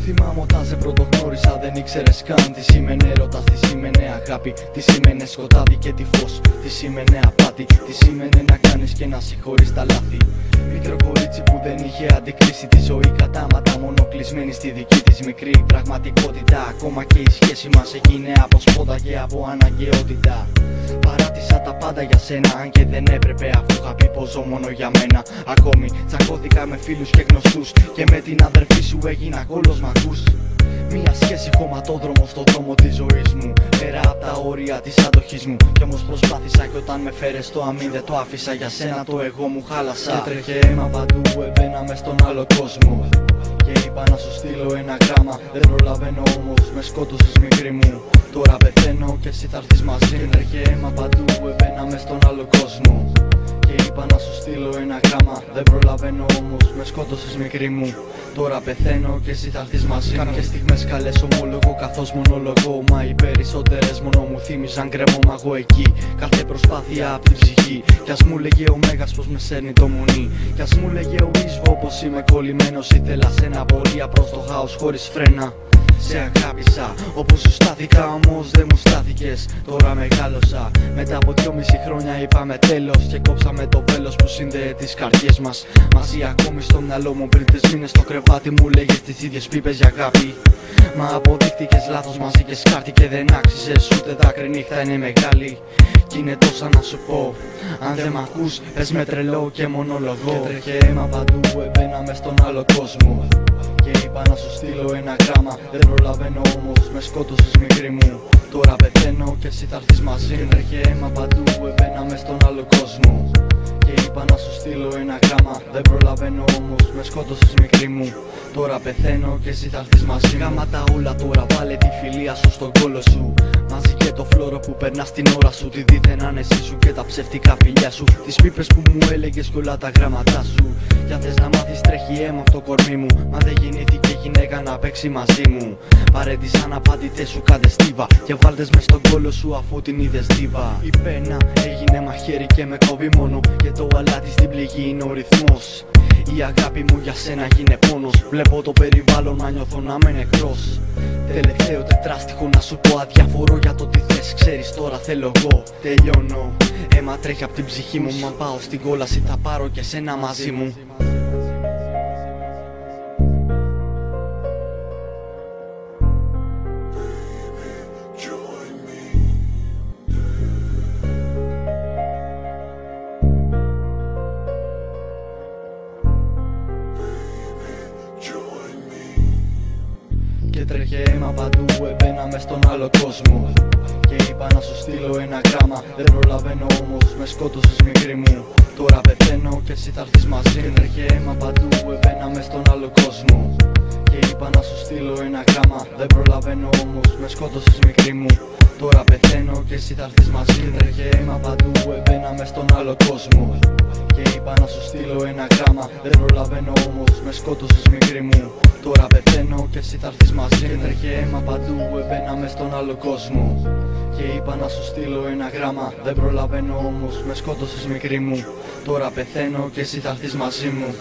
Θυμάμαι όταν σε πρωτογνώρισα δεν ήξερες καν τι σήμαινε έρωτας, τι σήμαινε αγάπη, τι σήμαινε σκοτάδι και τι φως, τι σήμαινε απάτη, τι σήμαινε να κάνεις και να συγχωρείς τα λάθη. Μικρό κορίτσι που δεν είχε αντικρίσει τη ζωή κατάματα, μόνο κλεισμένη στη δική της μικρή πραγματικότητα. Ακόμα και η σχέση μας έγινε από σπόντα και από αναγκαιότητα. Παράτησα τα πάντα για σένα, αν και δεν έπρεπε, αφού είχα πει πως ζω μόνο για μένα. Ακόμη τσακώθηκα με φίλους και γνωστούς και με την αδερφή σου έγινα κόλλος μακούς. Μια σχέση χωματόδρομο στον δρόμο της ζωής μου, πέρα από τα όρια της αντοχής μου. Κι όμως προσπάθησα και όταν με φέρες στο αμήν δεν το άφησα για σένα, το εγώ μου χάλασα. Και τρέχε αίμα παντού, έμπαινα μες στον άλλο κόσμο. Και είπα να σου στείλω ένα γράμμα, δεν προλαβαίνω όμως, με σκότωσες μικρή μου. Τώρα πεθαίνω και εσύ θα έρθεις μαζί. Και τρέχε αίμα παντού, έμπαινα μες στον άλλο κόσμο. Και είπα να σου στείλω ένα γράμμα, δεν προλαβαίνω όμως, με σκότωσες μικρή μου. Τώρα πεθαίνω και εσύ θα έρθεις μαζί μου. Κάποιες στιγμές καλές ομολογώ καθώς μονολογώ, μα οι περισσότερες μόνο μου θύμιζαν γκρεμό μαγό εκεί. Κάθε προσπάθεια απ' την ψυχή. Κι ας μου λέγε ο Μέγας πως με σέρνει το μουνί. Κι ας μου λέγε ο Ίσβο πως είμαι κολλημένος. Ήθελα σε ένα πορεία προς το χάος χωρίς φρένα. Σε αγάπησα, όπου σου στάθηκα όμως δεν μου στάθηκες. Τώρα μεγάλωσα, μετά από 2,5 χρόνια είπαμε τέλος. Και κόψαμε το βέλος που σύνδεε τις καρδιές μας μαζί. Ακόμη στο μυαλό μου πριν 3 μήνες στο κρεβάτι μου λέγες τις ίδιες πίπες για αγάπη. Μα αποδείχτηκες λάθος μαζί και σκάρτη και δεν άξιζες. Ούτε δάκρυ νύχτα είναι μεγάλη κι είναι τόσα να σου πω. Αν δεν μ' ακούς πες με τρελό και μονολογώ. Και τρέχε αίμα παντού, έμπαινα μες στον άλλο κόσμο. Και είπα να σου στείλω ένα γράμμα, δεν προλαβαίνω όμως, με σκότωσες μικρή μου. Τώρα πεθαίνω και εσύ θα έρθεις μαζί. Και τρέχε αίμα παντού, έμπαινα μες στον άλλο κόσμο. Και είπα να σου στείλω ένα γράμμα, δεν προλαβαίνω όμως, με σκότωσες μικρή μου. Τώρα πεθαίνω και εσύ θα έρθεις μαζί. Γάμα τα όλα τώρα, βάλε τη φιλία σου στον κόλο σου. Μαζί και το φλόρο που περνάς την ώρα σου, τη δίθεν άνεση σου και τα ψεύτικα φιλιά σου. Τις πίπες που μου έλεγες κι όλα τα γράμματά σου. Για θες να μάθεις τρέχει αίμα από το κορμί μου. Μα δεν γεννήθηκε γυναίκα να παίξει μαζί μου. Πάρε τις αναπάντητες σου κάντε στίβα και βάλτες μες στον κόλο σου αφού την είδες δίβα. Η πένα έγινε μαχαίρι και με κόβει μόνο. Και το αλάτι στην πληγή είναι ο ρυθμός. Η αγάπη μου για σένα γίνε πόνος. Βλέπω το περιβάλλον να νιώθω να είμαι νεκρός. Τελευταίο τετράστιχο να σου πω αδιαφορώ για το τι θες. Ξέρεις τώρα θέλω εγώ. Τελειώνω. Αίμα τρέχει απ' την ψυχή μου. Μα πάω στην κόλαση θα πάρω και σένα μαζί μου. Και τρέχε αίμα παντού, έμπαινα μες στον άλλο κόσμο. Και είπα να σου στείλω ένα γράμμα, δεν προλαβαίνω όμως, με σκότωσες μικρή μου. Τώρα πεθαίνω και εσύ θα έρθεις μαζί. Και τρέχε αίμα παντού, έμπαινα μες στον άλλο κόσμο. Και είπα να σου στείλω ένα γράμμα, δεν προλαβαίνω όμως, με σκότωσες μικρή μου. Τώρα πεθαίνω και εσύ θα έρθεις μαζί. Και τρέχε αίμα παντού, έμπαινα μες στον άλλο κόσμο. Και είπα να σου στείλω ένα γράμμα, δεν προλαβαίνω όμως, με σκότωσες μικρή μου. Τώρα πεθαίνω και εσύ θα έρθεις μαζί. Και τρέχε αίμα παντού, έμπαινα μες στον άλλο κόσμο. Και είπα να σου στείλω ένα γράμμα, δεν προλαβαίνω όμως, με σκότωσες μικρή μου. Τώρα πεθαίνω και εσύ θα έρθεις μαζί μου.